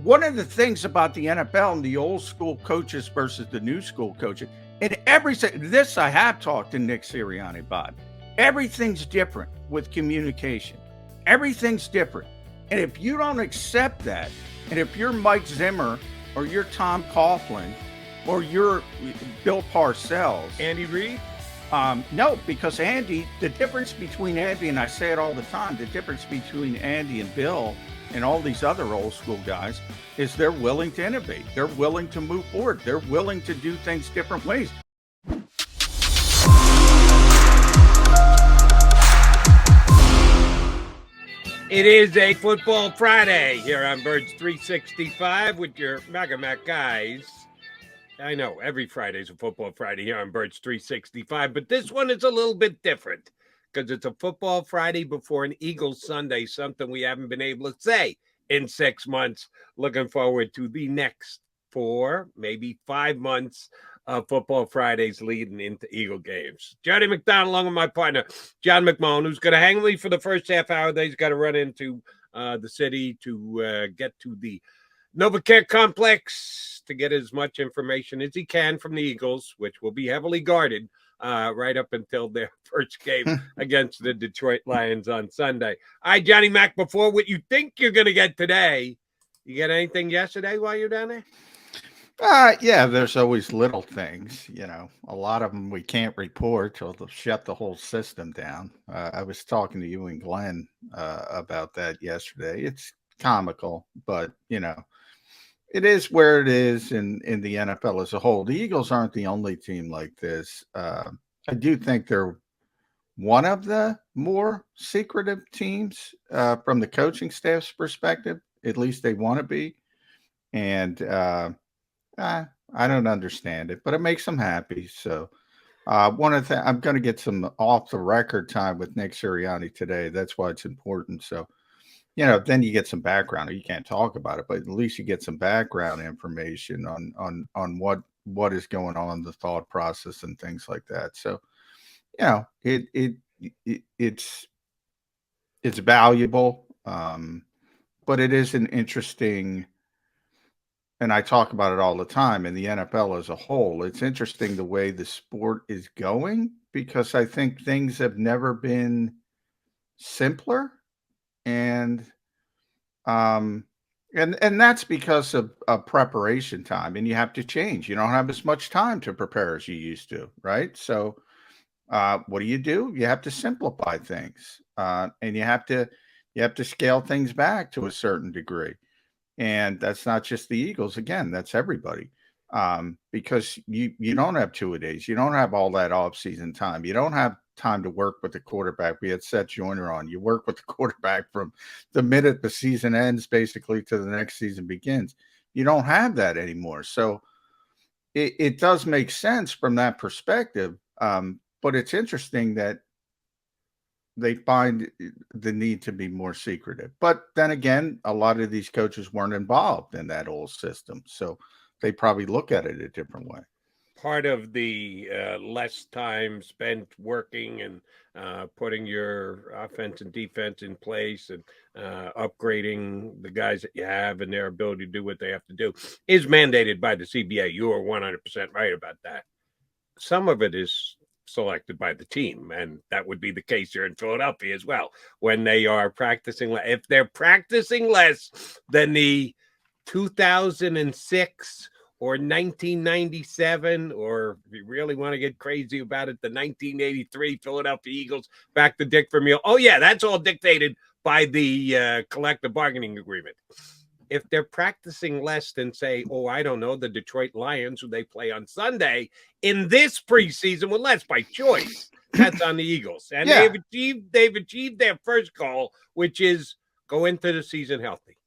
one of the things about the NFL and the old school coaches versus the new school coaches, and this I have talked to Nick Sirianni about. Everything's different with communication. Everything's different. And if you don't accept that, and if you're Mike Zimmer or you're Tom Coughlin or you're Bill Parcells, Andy Reid? No, because Andy, the difference between Andy, and I say it all the time, the difference between Andy and Bill and all these other old school guys is they're willing to innovate. They're willing to move forward. They're willing to do things different ways. It is a Football Friday here on Birds 365 with your Mega Mac guys. I know every Friday is a Football Friday here on Birds 365, but this one is a little bit different because it's a Football Friday before an Eagles Sunday, something we haven't been able to say in 6 months. Looking forward to the next 4, maybe 5 months of Football Fridays leading into Eagle games. Jody McDonald along with my partner, John McMullen, who's going to hang with me for the first half hour. He's got to run into the city to get to the NovaCare Complex to get as much information as he can from the Eagles, which will be heavily guarded right up until their first game against the Detroit Lions on Sunday. All right, Johnny Mac, before what you think you're going to get today, you get anything yesterday while you're down there? Yeah, there's always little things, a lot of them we can't report till they'll shut the whole system down. I was talking to you and Glenn about that yesterday. It's comical, but, it is where it is in the NFL as a whole. The Eagles aren't the only team like this. I do think they're one of the more secretive teams from the coaching staff's perspective. At least they want to be. And I don't understand it, but it makes them happy. So one of the I'm going to get some off the record time with Nick Sirianni today. That's why it's important. So then you get some background. You can't talk about it, but at least you get some background information on what is going on, the thought process, and things like that. So, it's valuable, but it is an interesting. And I talk about it all the time in the NFL as a whole. It's interesting the way the sport is going because I think things have never been simpler. And that's because of preparation time, and you have to change. You don't have as much time to prepare as you used to, right? So, what do? You have to simplify things, and you have to scale things back to a certain degree. And that's not just the Eagles. Again, that's everybody. Because you don't have 2-a-days. You don't have all that off-season time. You don't have time to work with the quarterback. We had Seth Joyner on. You work with the quarterback from the minute the season ends, basically, to the next season begins. You don't have that anymore. So it does make sense from that perspective. But it's interesting that they find the need to be more secretive. But then again, a lot of these coaches weren't involved in that old system. So they probably look at it a different way. Part of the less time spent working and putting your offense and defense in place and upgrading the guys that you have and their ability to do what they have to do is mandated by the CBA. You are 100% right about that. Some of it is selected by the team, and that would be the case here in Philadelphia as well. When they are practicing, if they're practicing less than the 2006 or 1997, or if you really want to get crazy about it, the 1983 Philadelphia Eagles, back to Dick Vermeil. Oh, yeah, that's all dictated by the collective bargaining agreement. If they're practicing less than, say, I don't know, the Detroit Lions, who they play on Sunday, in this preseason, well, that's by choice. That's on the Eagles. And Yeah. they've achieved their first goal, which is go into the season healthy.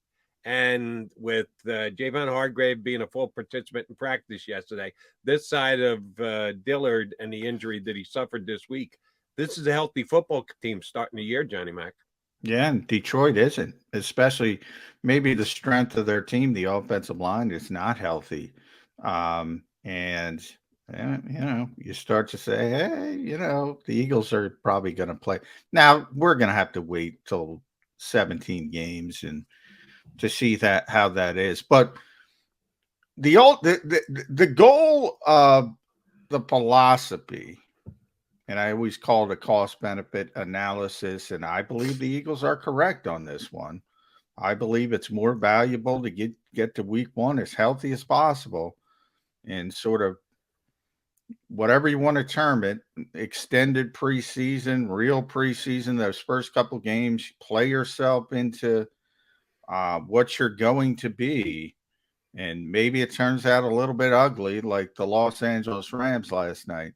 And with Javon Hargrave being a full participant in practice yesterday, this side of Dillard and the injury that he suffered this week, this is a healthy football team starting the year, Johnny Mac. Yeah, and Detroit isn't, especially maybe the strength of their team. The offensive line is not healthy. And you start to say, hey, the Eagles are probably going to play. Now, we're going to have to wait till 17 games and to see that how that is. But the goal of the philosophy, and I always call it a cost benefit analysis, and I believe the Eagles are correct on this one. I believe it's more valuable to get to week one as healthy as possible and sort of whatever you want to term it, extended preseason, real preseason, those first couple games, play yourself into what you're going to be. And maybe it turns out a little bit ugly, like the Los Angeles Rams last night.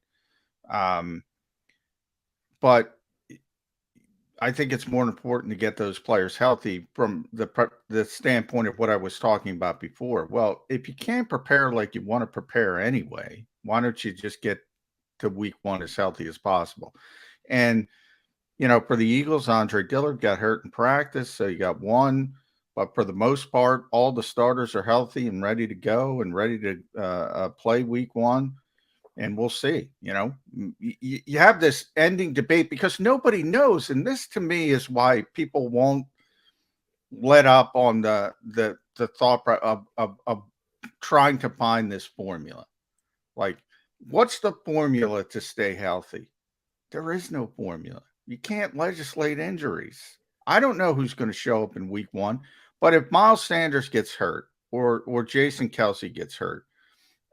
But I think it's more important to get those players healthy from the standpoint of what I was talking about before. Well, if you can't prepare like you want to prepare anyway, why don't you just get to week one as healthy as possible? And, for the Eagles, Andre Dillard got hurt in practice, so you got one. But for the most part, all the starters are healthy and ready to go and ready to play week one. And we'll see. You have this ending debate because nobody knows, and this to me is why people won't let up on the thought of trying to find this formula. Like, what's the formula to stay healthy? There is no formula. You can't legislate injuries. I don't know who's going to show up in week one, but if Miles Sanders gets hurt or Jason Kelsey gets hurt,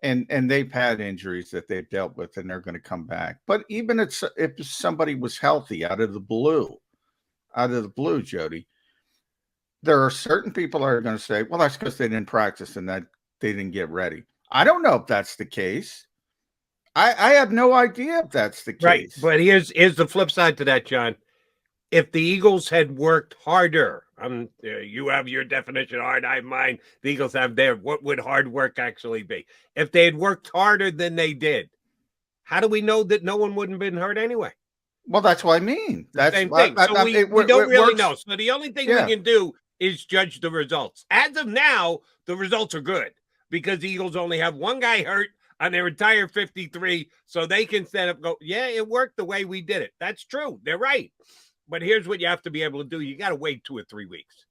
and they've had injuries that they've dealt with and they're going to come back. But even if somebody was healthy out of the blue, Jody, there are certain people that are going to say, well, that's because they didn't practice and that they didn't get ready. I don't know if that's the case. I have no idea if that's the case. Right. But here's the flip side to that, John. If the Eagles had worked harder, you have your definition of hard, I have mine. The Eagles have their. What would hard work actually be? If they had worked harder than they did, how do we know that no one wouldn't have been hurt anyway? Well, that's what I mean. That's the same thing. So we don't really know. So the only thing we can do is judge the results. As of now, the results are good because the Eagles only have one guy hurt on their entire 53, so they can set up, go, yeah, it worked the way we did it. That's true. They're right. But here's what you have to be able to do. You got to wait 2 or 3 weeks.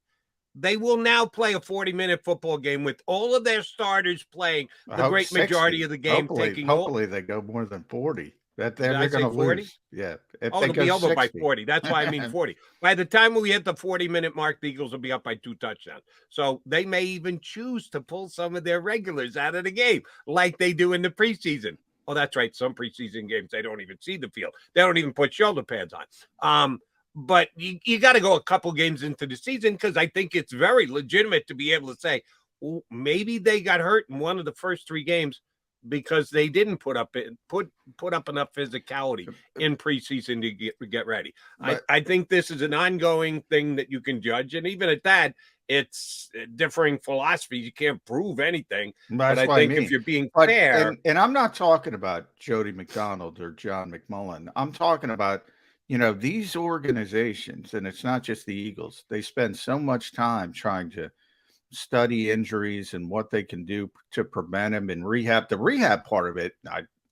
They will now play a 40-minute football game with all of their starters playing the great 60. Majority of the game. Hopefully they go more than 40. They're going to lose. Yeah. It'll be over 60. By 40. That's why I mean 40. By the time we hit the 40-minute mark, the Eagles will be up by 2 touchdowns. So they may even choose to pull some of their regulars out of the game like they do in the preseason. Oh, that's right. Some preseason games, they don't even see the field. They don't even put shoulder pads on. But you got to go a couple games into the season because I think it's very legitimate to be able to say, well, maybe they got hurt in one of the first 3 games because they didn't put up enough physicality in preseason to get ready. I think this is an ongoing thing that you can judge, and even at that, it's differing philosophies. You can't prove anything, but I think if you're being fair, and I'm not talking about Jody McDonald or John McMullen. I'm talking about these organizations, and it's not just the Eagles. They spend so much time trying to study injuries and what they can do to prevent them and rehab. The rehab part of it,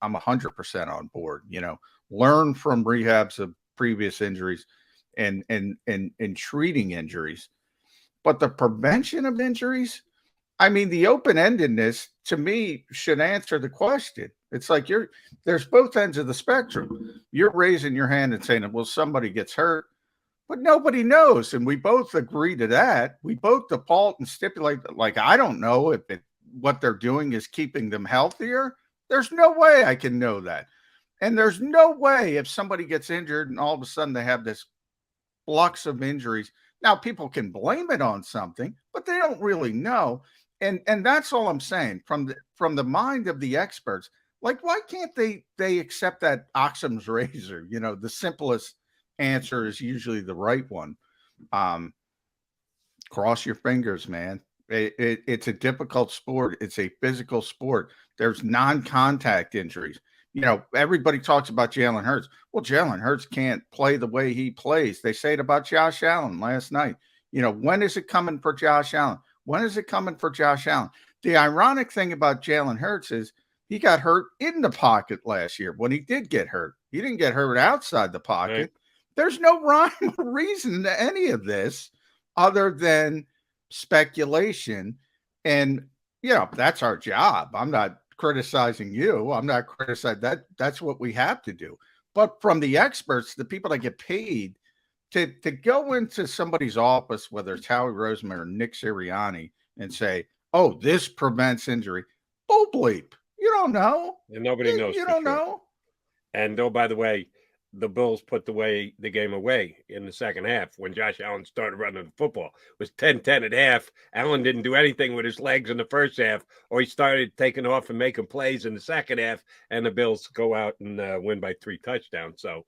I'm 100% on board. Learn from rehabs of previous injuries and treating injuries. But the prevention of injuries, I mean, the open-endedness to me should answer the question. It's like there's both ends of the spectrum. You're raising your hand and saying, well, somebody gets hurt, but nobody knows. And we both agree to that. We both default and stipulate that, like, I don't know if what they're doing is keeping them healthier. There's no way I can know that. And there's no way if somebody gets injured and all of a sudden they have this flux of injuries. Now, people can blame it on something, but they don't really know. And that's all I'm saying from the mind of the experts. Like, why can't they accept that Occam's razor? The simplest answer is usually the right one. Cross your fingers, man. It's a difficult sport. It's a physical sport. There's non-contact injuries. Everybody talks about Jalen Hurts. Well, Jalen Hurts can't play the way he plays. They say it about Josh Allen last night. When is it coming for Josh Allen? When is it coming for Josh Allen? The ironic thing about Jalen Hurts is he got hurt in the pocket last year when he did get hurt. He didn't get hurt outside the pocket. Right. There's no rhyme or reason to any of this other than speculation. And, that's our job. I'm not criticizing you. I'm not criticizing that. That's what we have to do. But from the experts, the people that get paid to go into somebody's office, whether it's Howie Roseman or Nick Sirianni, and say, "Oh, this prevents injury." Oh, bleep. You don't know. And nobody knows You for don't sure. know. And oh, by the way, the Bills put the game away in the second half when Josh Allen started running the football. It was 10-10 at half. Allen didn't do anything with his legs in the first half, or he started taking off and making plays in the second half, and the Bills go out and win by 3 touchdowns. So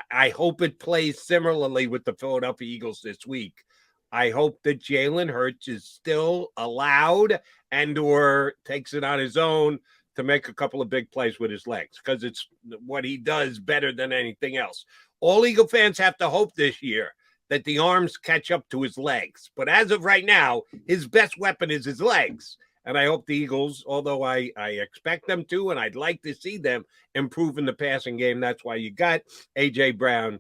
I hope it plays similarly with the Philadelphia Eagles this week. I hope that Jalen Hurts is still allowed and or takes it on his own to make a couple of big plays with his legs, because it's what he does better than anything else. All Eagle fans have to hope this year that the arms catch up to his legs. But as of right now, his best weapon is his legs. And I hope the Eagles, although I expect them to, and I'd like to see them improve in the passing game. That's why you got A.J. Brown.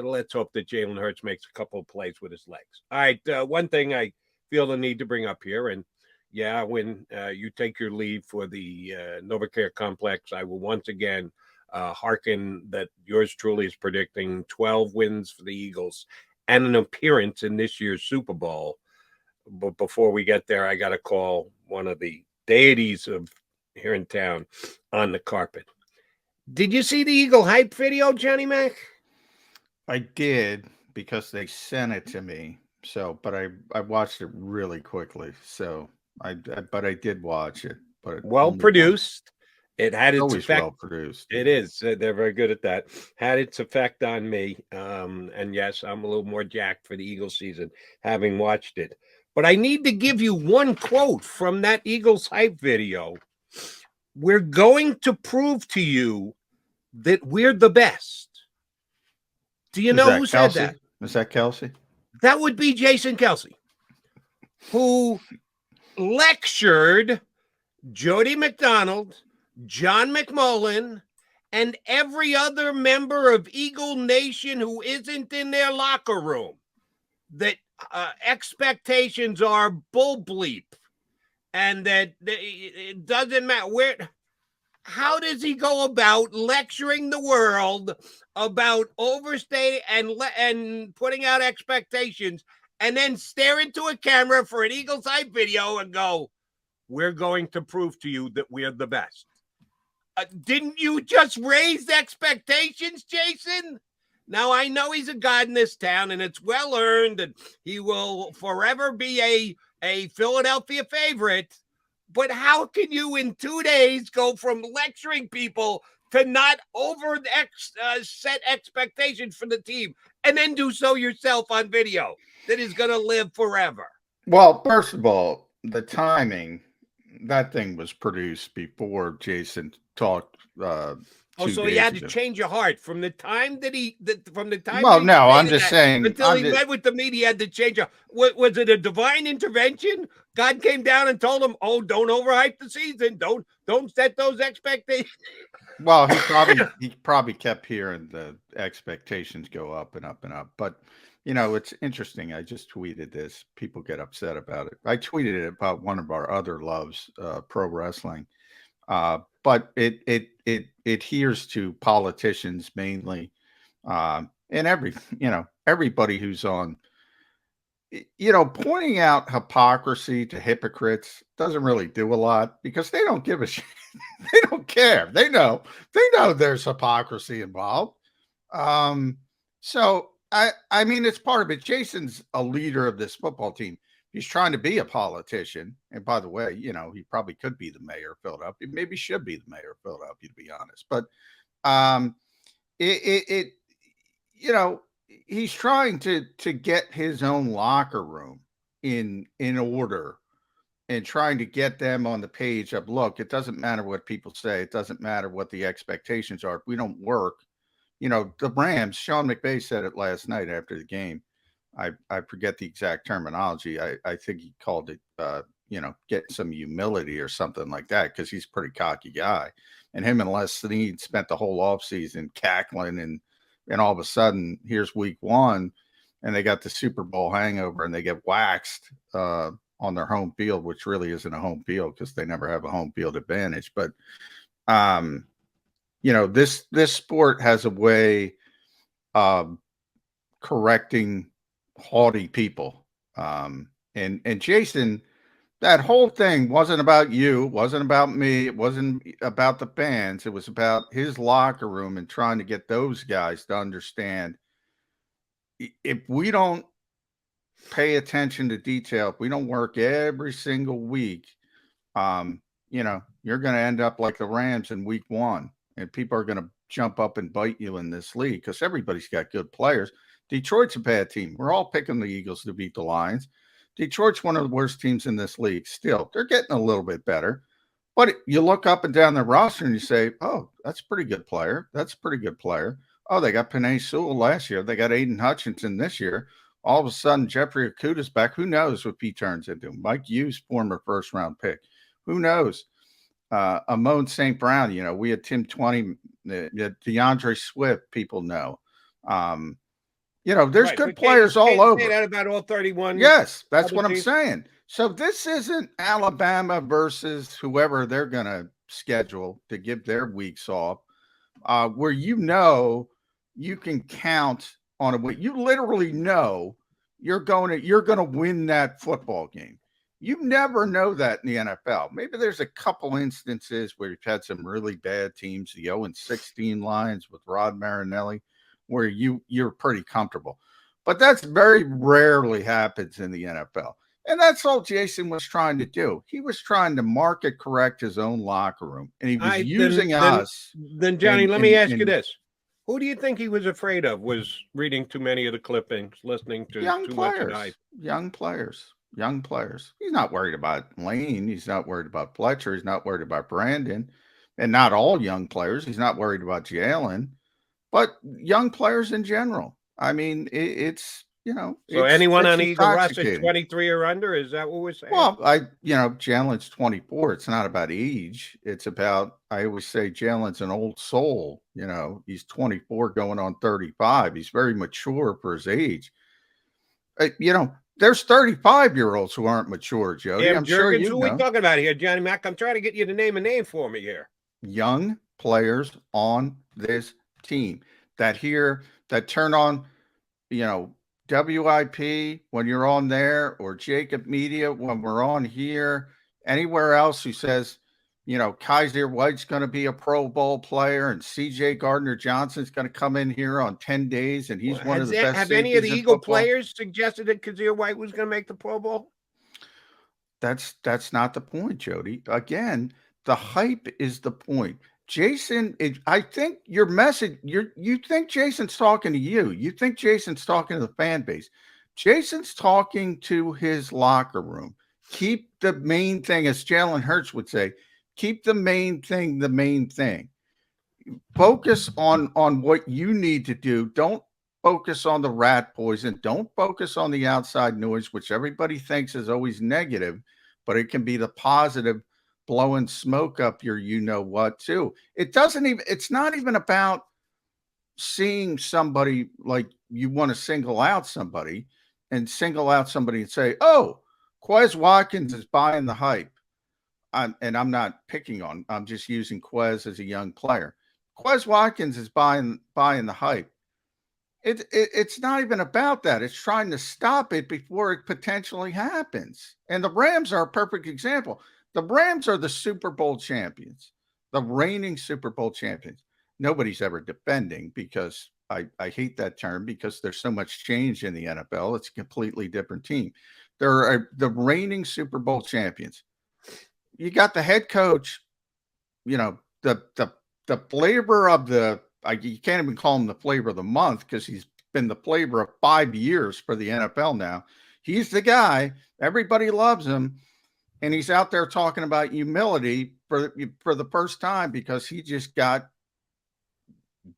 Let's hope that Jalen Hurts makes a couple of plays with his legs. All right, one thing I feel the need to bring up here, and yeah, when you take your leave for the NovaCare Complex, I will once again hearken that yours truly is predicting 12 wins for the Eagles and an appearance in this year's Super Bowl. But before we get there, I got to call one of the deities of here in town on the carpet. Did you see the Eagle hype video, Johnny Mac? I did, because they sent it to me. So, but I watched it really quickly. So but I did watch it. But well produced. It had its always effect. Well produced. It is. They're very good at that. Had its effect on me. And yes, I'm a little more jacked for the Eagles season, having watched it. But I need to give you one quote from that Eagles hype video. We're going to prove to you that we're the best. Do you know who said that? Is that Kelsey? That would be Jason Kelsey, who lectured Jody McDonald, John McMullen, and every other member of Eagle Nation who isn't in their locker room that expectations are bull bleep, and that it doesn't matter how does he go about lecturing the world about overstay and putting out expectations, and then stare into a camera for an Eagles hype video and go, "We're going to prove to you that we're the best"? Didn't you just raise expectations, Jason? Now, I know he's a god in this town, and it's well earned, and he will forever be a Philadelphia favorite. But how can you in 2 days go from lecturing people to not set expectations for the team and then do so yourself on video that is going to live forever? Well, first of all, the timing, that thing was produced before Jason talked. So he had to change your heart from the time that Well, no, I'm just saying. Until he met with the media, he had to change. Was it a divine intervention? God came down and told him, "Oh, don't overhype the season. Don't set those expectations." Well, he probably kept hearing the expectations go up and up and up. But it's interesting. I just tweeted this. People get upset about it. I tweeted it about one of our other loves, pro wrestling. But it adheres to politicians mainly, and everybody who's on, pointing out hypocrisy to hypocrites doesn't really do a lot, because they don't give a shit. They don't care. They know there's hypocrisy involved. So I mean, it's part of it. Jason's a leader of this football team. He's trying to be a politician. And by the way, he probably could be the mayor of Philadelphia. Maybe should be the mayor of Philadelphia, to be honest. But he's trying to get his own locker room in order, and trying to get them on the page of, look, it doesn't matter what people say. It doesn't matter what the expectations are. If we don't work, the Rams, Sean McVay said it last night after the game. I forget the exact terminology. I think he called it, get some humility or something like that, because he's a pretty cocky guy. And him and Les Snead spent the whole offseason cackling, and all of a sudden, here's week one, and they got the Super Bowl hangover and they get waxed on their home field, which really isn't a home field because they never have a home field advantage. But this sport has a way of correcting haughty people. And Jason, that whole thing wasn't about you, wasn't about me, it wasn't about the fans. It was about his locker room and trying to get those guys to understand if we don't pay attention to detail, if we don't work every single week, you're going to end up like the Rams in week 1, and people are going to jump up and bite you in this league because everybody's got good players. Detroit's a bad team. We're all picking the Eagles to beat the Lions. Detroit's one of the worst teams in this league. Still, they're getting a little bit better. But you look up and down the roster and you say, oh, that's a pretty good player. That's a pretty good player. Oh, they got Penei Sewell last year. They got Aiden Hutchinson this year. All of a sudden, Jeffrey Okudah's back. Who knows what he turns into? Mike Hughes, former first-round pick. Who knows? Amon St. Brown, we had Tim 20, DeAndre Swift, people know. There's good players all over. Say that about all 31. Yes, that's what I'm saying. So this isn't Alabama versus whoever they're going to schedule to give their weeks off, where you can count on it. You literally know you're going to win that football game. You never know that in the NFL. Maybe there's a couple instances where you've had some really bad teams, the 0-16 Lions with Rod Marinelli, where you're pretty comfortable. But that's very rarely happens in the NFL. And that's all Jason was trying to do. He was trying to market correct his own locker room. And he was using us. Then, Johnny, let me ask you this. Who do you think he was afraid of? Was reading too many of the clippings, listening to too much of the hype? Young players. He's not worried about Lane. He's not worried about Fletcher. He's not worried about Brandon. And not all young players. He's not worried about Jalen. But young players in general. I mean, it's. So anyone on Eagle roster 23 or under, is that what we're saying? Well, Jalen's 24. It's not about age. It's about, I always say Jalen's an old soul. He's 24 going on 35. He's very mature for his age. There's 35-year-olds who aren't mature, Jody. I'm sure you know. Who are we talking about here, Johnny Mac? I'm trying to get you to name a name for me here. Young players on this team that turn on, WIP when you're on there, or JAKIB Media when we're on here, anywhere else who says, Kaiser White's going to be a Pro Bowl player and CJ Gardner-Johnson's going to come in here on 10 days and he's one of the best. Have any of the Eagle players suggested that Kaiser White was going to make the Pro Bowl? That's not the point, Jody. Again, the hype is the point. Jason, I think your message, you think Jason's talking to you. You think Jason's talking to the fan base. Jason's talking to his locker room. Keep the main thing, as Jalen Hurts would say, keep the main thing the main thing. Focus on what you need to do. Don't focus on the rat poison. Don't focus on the outside noise, which everybody thinks is always negative, but it can be the positive blowing smoke up your what too. It's not even about seeing somebody like you want to single out somebody and say, oh, Quez Watkins is buying the hype. I'm not picking on, I'm just using Quez as a young player. Quez Watkins is buying the hype. It's not even about that. It's trying to stop it before it potentially happens. And the Rams are a perfect example. The Rams are the Super Bowl champions, the reigning Super Bowl champions. Nobody's ever defending, because I hate that term, because there's so much change in the NFL. It's a completely different team. They're the reigning Super Bowl champions. You got the head coach, the flavor of you can't even call him the flavor of the month, because he's been the flavor of 5 years for the NFL now. He's the guy. Everybody loves him. And he's out there talking about humility for the first time, because he just got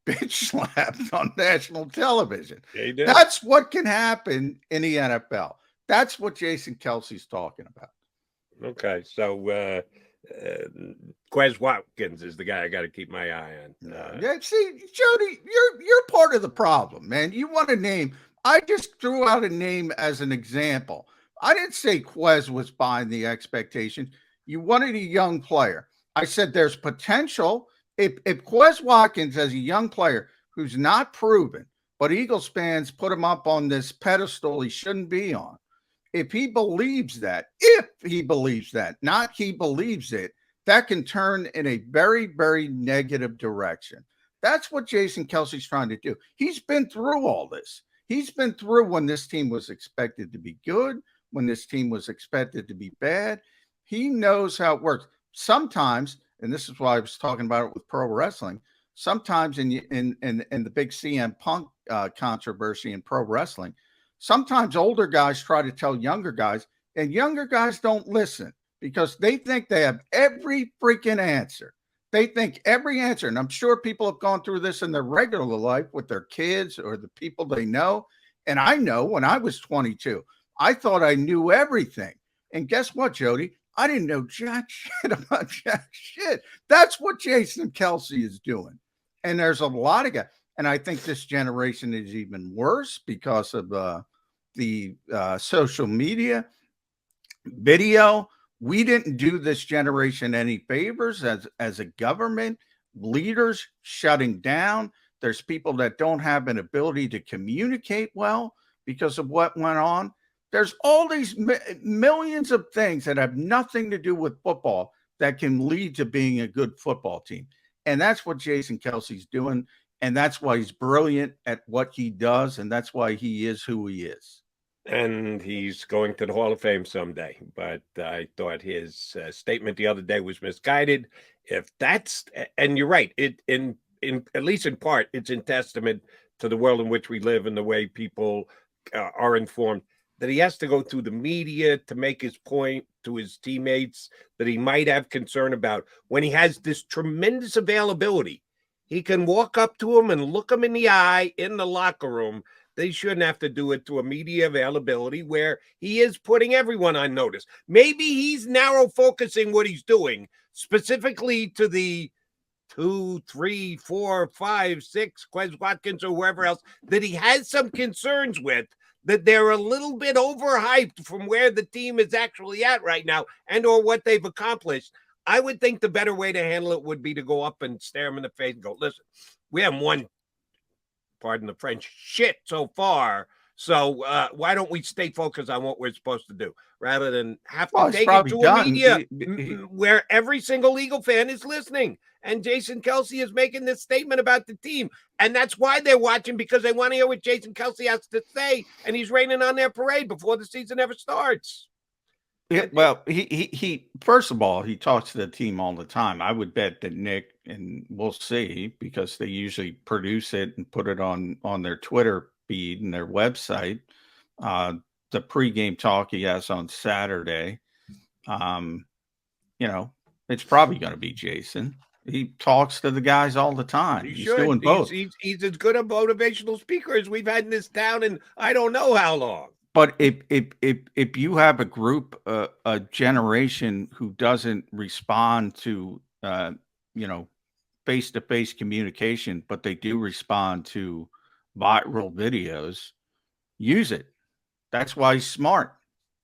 bitch slapped on national television. Yeah, that's what can happen in the NFL. That's what Jason Kelsey's talking about. Okay, so Quez Watkins is the guy I got to keep my eye on. Yeah, see, Jody, you're part of the problem, man. You want to name I just threw out a name as an example. I didn't say Quez was behind the expectation. You wanted a young player. I said there's potential. If Quez Watkins, as a young player who's not proven, but Eagles fans put him up on this pedestal he shouldn't be on, if he believes that, not he believes it, that can turn in a very, very negative direction. That's what Jason Kelsey's trying to do. He's been through all this. He's been through when this team was expected to be good, when this team was expected to be bad. He knows how it works. Sometimes, and this is why I was talking about it with pro wrestling, sometimes in the big CM Punk controversy in pro wrestling, sometimes older guys try to tell younger guys, and younger guys don't listen because they think they have every freaking answer. They think every answer, and I'm sure people have gone through this in their regular life with their kids or the people they know. And I know when I was 22, I thought I knew everything. And guess what, Jody? I didn't know jack shit about jack shit. That's what Jason Kelsey is doing. And there's a lot of guys. And I think this generation is even worse because of the social media video. We didn't do this generation any favors as a government, leaders shutting down. There's people that don't have an ability to communicate well because of what went on. There's all these millions of things that have nothing to do with football that can lead to being a good football team. And that's what Jason Kelsey's doing. And that's why he's brilliant at what he does. And that's why he is who he is. And he's going to the Hall of Fame someday. But I thought his statement the other day was misguided. If that's, and you're right, in at least in part, it's in testament to the world in which we live and the way people are informed, that he has to go through the media to make his point to his teammates that he might have concern about when he has this tremendous availability. He can walk up to him and look him in the eye in the locker room. They shouldn't have to do it to a media availability where he is putting everyone on notice. Maybe he's narrow focusing what he's doing specifically to the 2, 3, 4, 5, 6, Quez Watkins or whoever else that he has some concerns with, that they're a little bit overhyped from where the team is actually at right now and or what they've accomplished. I would think the better way to handle it would be to go up and stare him in the face and go, listen, we haven't won, pardon the French, shit so far. So why don't we stay focused on what we're supposed to do rather than have to take it to a media where every single Eagle fan is listening. And Jason Kelsey is making this statement about the team. And that's why they're watching, because they want to hear what Jason Kelsey has to say. And he's raining on their parade before the season ever starts. Yeah, well, he first of all, he talks to the team all the time. I would bet that Nick, and we'll see, because they usually produce it and put it on their Twitter feed and their website. The pregame talk he has on Saturday, it's probably going to be Jason. He talks to the guys all the time. He's doing both. He's as good a motivational speaker as we've had in this town in I don't know how long. But if you have a group, a generation who doesn't respond to face-to-face communication, but they do respond to viral videos, use it. That's why he's smart.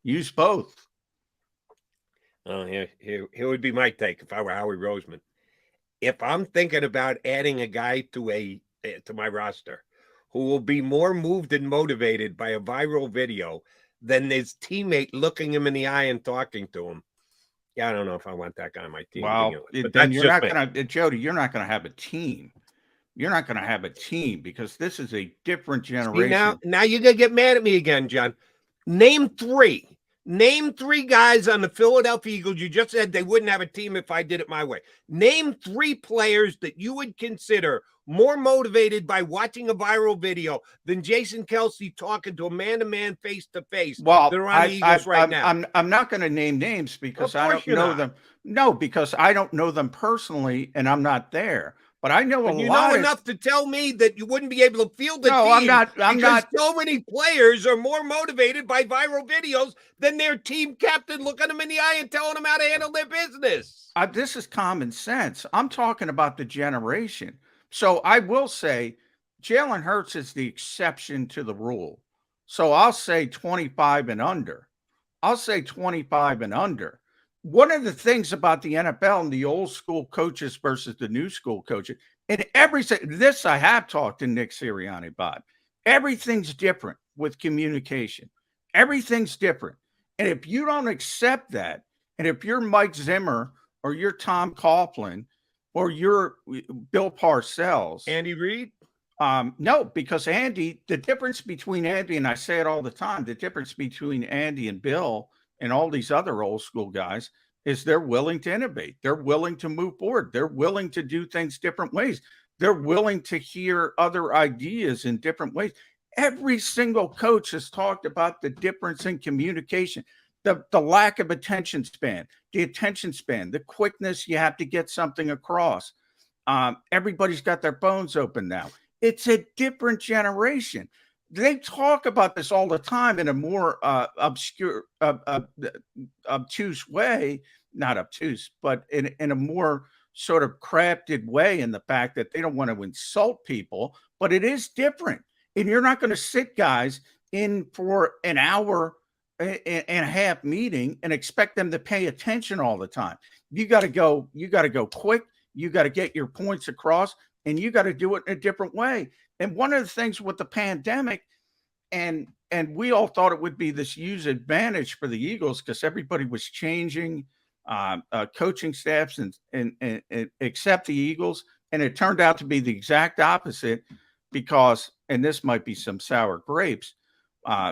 Use both. Here would be my take if I were Howie Roseman. If I'm thinking about adding a guy to my roster who will be more moved and motivated by a viral video than his teammate looking him in the eye and talking to him, yeah, I don't know if I want that guy on my team. Well, then you're not going to, Jody, you're not going to have a team. You're not going to have a team because this is a different generation. See, now you're going to get mad at me again, John. Name three guys on the Philadelphia Eagles. You just said they wouldn't have a team if I did it my way. Name three players that you would consider more motivated by watching a viral video than Jason Kelsey talking to a man-to-man, face-to-face. Well, they're on the Eagles right now. I'm not going to name names because I don't know them. No, because I don't know them personally, and I'm not there. But I know you know enough to tell me that you wouldn't be able to field the team. I'm not. So many players are more motivated by viral videos than their team captain looking them in the eye and telling them how to handle their business. This is common sense. I'm talking about the generation. So I will say Jalen Hurts is the exception to the rule. So I'll say 25 and under. I'll say 25 and under. One of the things about the NFL and the old school coaches versus the new school coaches, and this I have talked to Nick Sirianni about. Everything's different with communication. Everything's different. And if you don't accept that, and if you're Mike Zimmer or you're Tom Coughlin or you're Bill Parcells, Andy Reid? No, because Andy, the difference between Andy, and I say it all the time, the difference between Andy and Bill and all these other old school guys is they're willing to innovate. They're willing to move forward. They're willing to do things different ways. They're willing to hear other ideas in different ways. Every single coach has talked about the difference in communication, the lack of attention span, the quickness you have to get something across. Everybody's got their phones open now. It's a different generation. They talk about this all the time in a more obtuse way, not obtuse, but in a more sort of crafted way, in the fact that they don't want to insult people, but it is different. And you're not going to sit guys in for an hour and a half meeting and expect them to pay attention all the time. You got to go quick. You got to get your points across. And you got to do it in a different way. And one of the things with the pandemic, and we all thought it would be this huge advantage for the Eagles because everybody was changing coaching staffs and except the Eagles, and it turned out to be the exact opposite because, and this might be some sour grapes,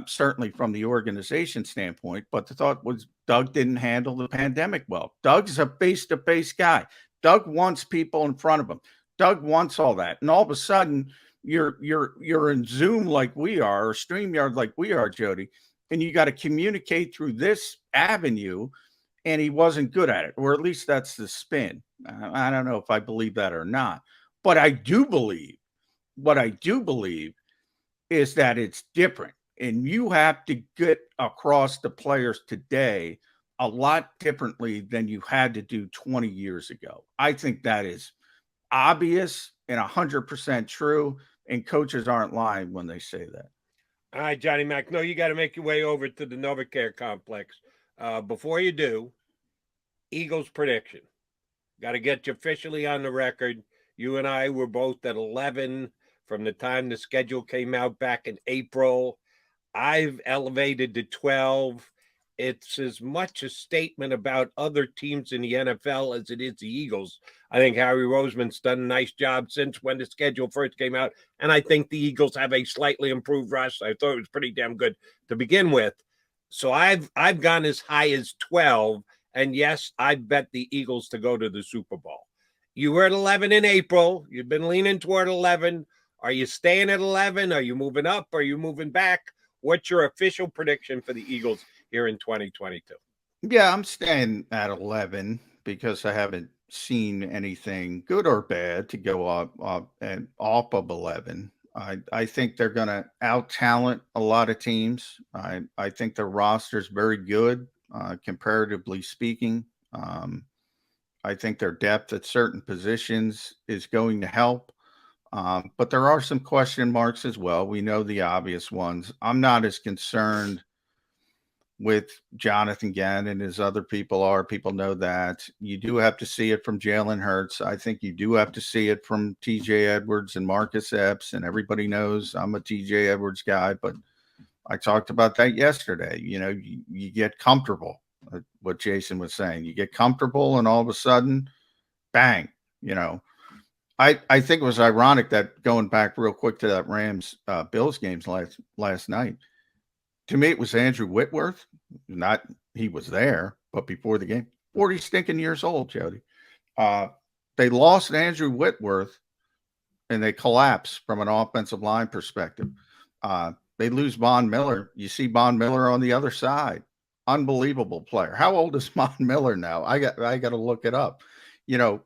certainly from the organization standpoint, but the thought was Doug didn't handle the pandemic well. Doug's a face-to-face guy. Doug wants people in front of him. Doug wants all that. And all of a sudden you're in Zoom like we are, or StreamYard like we are, Jody, and you got to communicate through this avenue. And he wasn't good at it, or at least that's the spin. I don't know if I believe that or not, but what I do believe is that it's different. And you have to get across the players today a lot differently than you had to do 20 years ago. I think that is obvious and 100% true, and coaches aren't lying when they say that. All right, Johnny Mac. No, you got to make your way over to the NovaCare complex. Before you do, Eagles prediction. Got to get you officially on the record. You and I were both at 11 from the time the schedule came out back in April. I've elevated to 12. It's as much a statement about other teams in the NFL as it is the Eagles. I think Harry Roseman's done a nice job since when the schedule first came out, and I think the Eagles have a slightly improved roster. I thought it was pretty damn good to begin with. So I've gone as high as 12, and yes, I bet the Eagles to go to the Super Bowl. You were at 11 in April. You've been leaning toward 11. Are you staying at 11? Are you moving up? Are you moving back? What's your official prediction for the Eagles here in 2022? Yeah, I'm staying at 11 because I haven't seen anything good or bad to go up and off of 11. I think they're going to out talent a lot of teams. I think their roster is very good, comparatively speaking. I think their depth at certain positions is going to help. But there are some question marks as well. We know the obvious ones. I'm not as concerned with Jonathan Gannon as other people are. People know that. You do have to see it from Jalen Hurts. I think you do have to see it from TJ Edwards and Marcus Epps, and everybody knows I'm a TJ Edwards guy, but I talked about that yesterday. You know, you get comfortable, what Jason was saying. You get comfortable, and all of a sudden, bang, you know. I think it was ironic that, going back real quick to that Rams Bills games last night, to me, it was Andrew Whitworth. Not he was there, but before the game, 40 stinking years old, Jody. They lost Andrew Whitworth, and they collapse from an offensive line perspective. They lose Von Miller. You see Von Miller on the other side. Unbelievable player. How old is Von Miller now? I got to look it up. You know,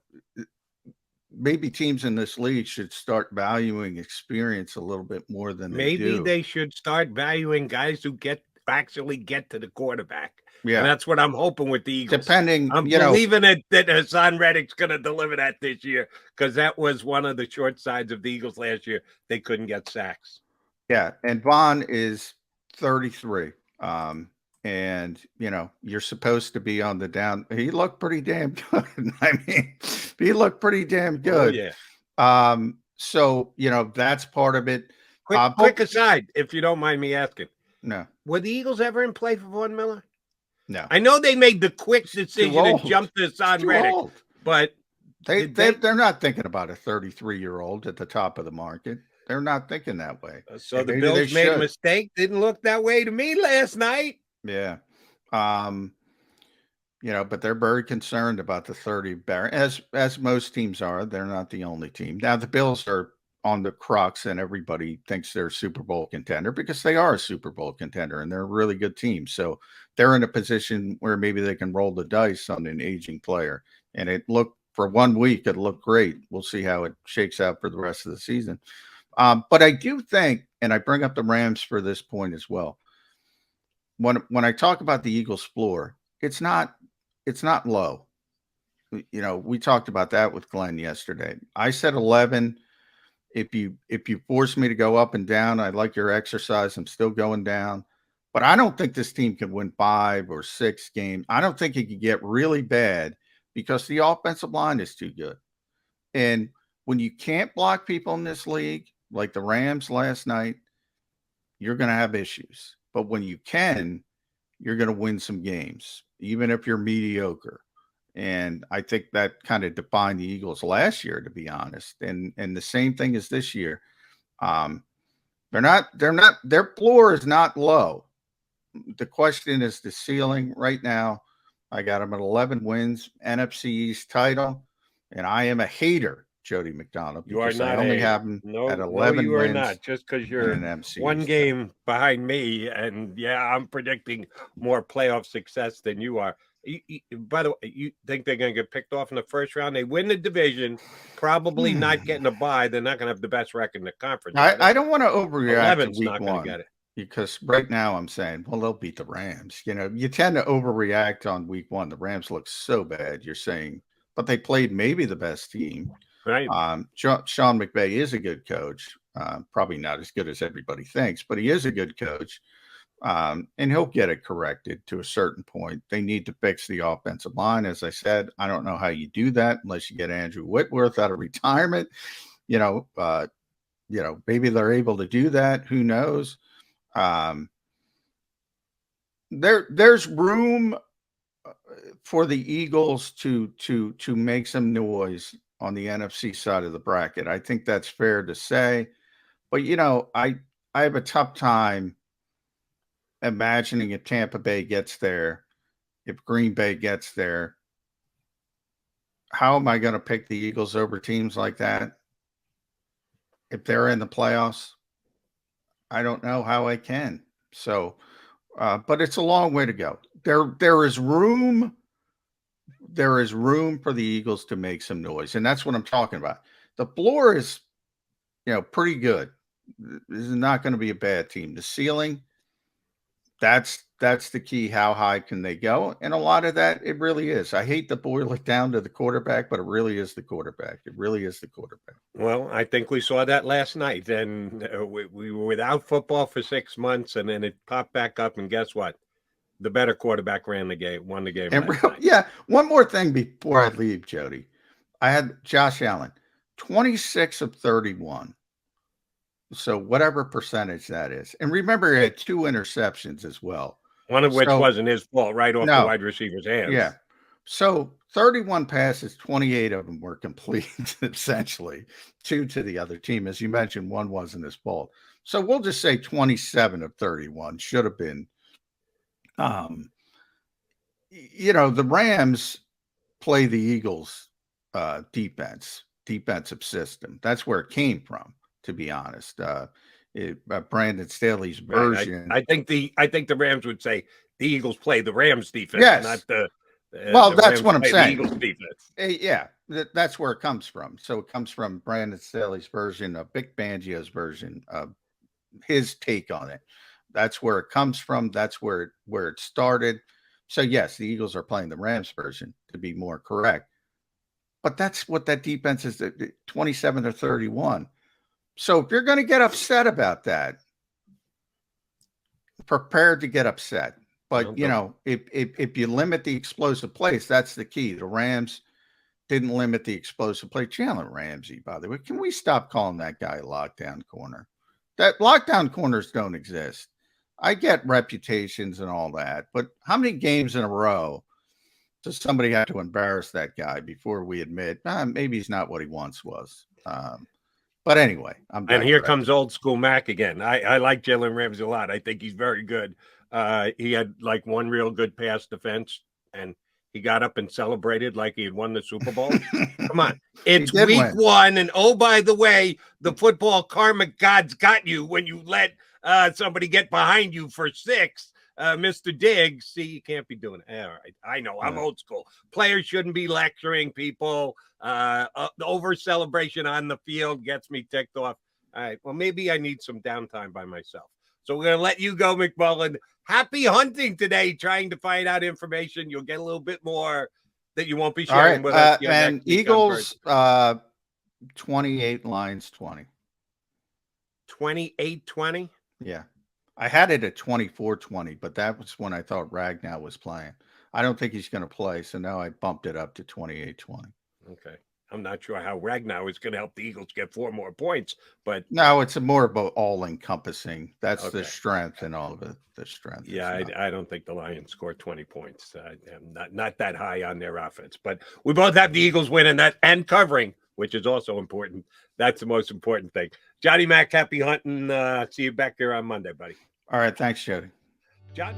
maybe teams in this league should start valuing experience a little bit more than they do. Maybe they should start valuing guys who actually get to the quarterback. Yeah. And that's what I'm hoping with the Eagles. I'm believing that Hassan Reddick's going to deliver that this year, because that was one of the short sides of the Eagles last year. They couldn't get sacks. Yeah, and Vaughn is 33. And you're supposed to be on the down. He looked pretty damn good. I mean, he looked pretty damn Oh good. yeah. So that's part of it. Quick aside, if you don't mind me asking. No. Were the Eagles ever in play for Von Miller? No. I know they made the quick decision and jumped to Hassan Reddick, but they're not thinking about a 33-year-old at the top of the market. They're not thinking that way. So the Bills made a mistake. Didn't look that way to me last night. Yeah. But they're very concerned about the 30 as most teams are. They're not the only team. Now the Bills are on the crux and everybody thinks they're a Super Bowl contender because they are a Super Bowl contender and they're a really good team. So they're in a position where maybe they can roll the dice on an aging player. And it looked for 1 week, it looked great. We'll see how it shakes out for the rest of the season. But I do think, and I bring up the Rams for this point as well. When I talk about the Eagles floor, it's not low. We talked about that with Glenn yesterday. I said 11. If you force me to go up and down, I like your exercise. I'm still going down. But I don't think this team can win 5 or 6 games. I don't think it could get really bad because the offensive line is too good. And when you can't block people in this league, like the Rams last night, you're going to have issues. But when you can, you're going to win some games, even if you're mediocre. And I think that kind of defined the Eagles last year, to be honest. And the same thing as this year. Their floor is not low. The question is the ceiling right now. I got them at 11 wins, NFC East title, and I am a hater, Jody McDonald. You are not. I only have them at 11 you wins. Are not. Just because you're one game behind me, and I'm predicting more playoff success than you are. By the way, you think they're going to get picked off in the first round? They win the division, probably not getting a bye. They're not going to have the best record in the conference. I don't want to overreact to week not 1 get it. Because right now I'm saying, well, they'll beat the Rams. You tend to overreact on week 1. The Rams look so bad. You're saying, but they played maybe the best team. Right. Sean McVay is a good coach. Probably not as good as everybody thinks, but he is a good coach. And he'll get it corrected to a certain point. They need to fix the offensive line. As I said, I don't know how you do that unless you get Andrew Whitworth out of retirement. Maybe they're able to do that. Who knows? There's room for the Eagles to make some noise on the NFC side of the bracket. I think that's fair to say. But I have a tough time imagining if Tampa Bay gets there, if Green Bay gets there. How am I going to pick the Eagles over teams like that? If they're in the playoffs, I don't know how I can. So, but it's a long way to go. There is room. There is room for the Eagles to make some noise, and that's what I'm talking about. The floor is, pretty good. This is not going to be a bad team. The ceiling, that's the key. How high can they go? And a lot of that, it really is. I hate to boil it down to the quarterback, but it really is the quarterback. It really is the quarterback. Well, I think we saw that last night. And we were without football for 6 months, and then it popped back up. And guess what? The better quarterback won the game. Yeah. One more thing before I leave, Jody. I had Josh Allen, 26 of 31. So whatever percentage that is. And remember, he had 2 interceptions as well. One of which wasn't his fault, right off the wide receiver's hands. Yeah. So 31 passes, 28 of them were complete, essentially. 2 to the other team. As you mentioned, 1 wasn't his fault. So we'll just say 27 of 31 should have been. The Rams play the Eagles defensive system. That's where it came from, to be honest. Brandon Staley's version. Right. I think the Rams would say the Eagles play the Rams defense, yes. not the that's Rams what I'm saying. The Eagles defense. Yeah, that's where it comes from. So it comes from Brandon Staley's version of Vic Fangio's version of his take on it. That's where it comes from. That's where it started. So yes, the Eagles are playing the Rams version, to be more correct. But that's what that defense is, 27 or 31. So if you're going to get upset about that, prepared to get upset. But, Well, if you limit the explosive plays, that's the key. The Rams didn't limit the explosive play. Jalen Ramsey, by the way, can we stop calling that guy a lockdown corner? That lockdown corners don't exist. I get reputations and all that, but how many games in a row does somebody have to embarrass that guy before we admit maybe he's not what he once was? But anyway, I'm and here digressing. comes old school Mac again. I like Jalen Ramsey a lot. I think he's very good. He had like one real good pass defense, and he got up and celebrated like he had won the Super Bowl. Come on. It's week win. 1. And oh, by the way, the football karma gods got you when you let somebody get behind you for 6. Mr. Diggs, see, you can't be doing it. All right. I know I'm old school. Players shouldn't be lecturing people. The over celebration on the field gets me ticked off. All right. Well, maybe I need some downtime by myself. So we're going to let you go, McMullen. Happy hunting today, trying to find out information. You'll get a little bit more that you won't be sharing with us. And Eagles, 28, Lions 20. 28-20? Yeah. I had it at 24-20, but that was when I thought Ragnow was playing. I don't think he's going to play, so now I bumped it up to 28-20. Okay. I'm not sure how Ragnow is going to help the Eagles get 4 more points, but no, it's more about all-encompassing. That's the strength and all of it. The strength. Yeah, I don't think the Lions scored 20 points. I'm not that high on their offense, but we both have the Eagles winning that and covering, which is also important. That's the most important thing. Johnny Mac, happy hunting. See you back here on Monday, buddy. All right. Thanks, Jody. John.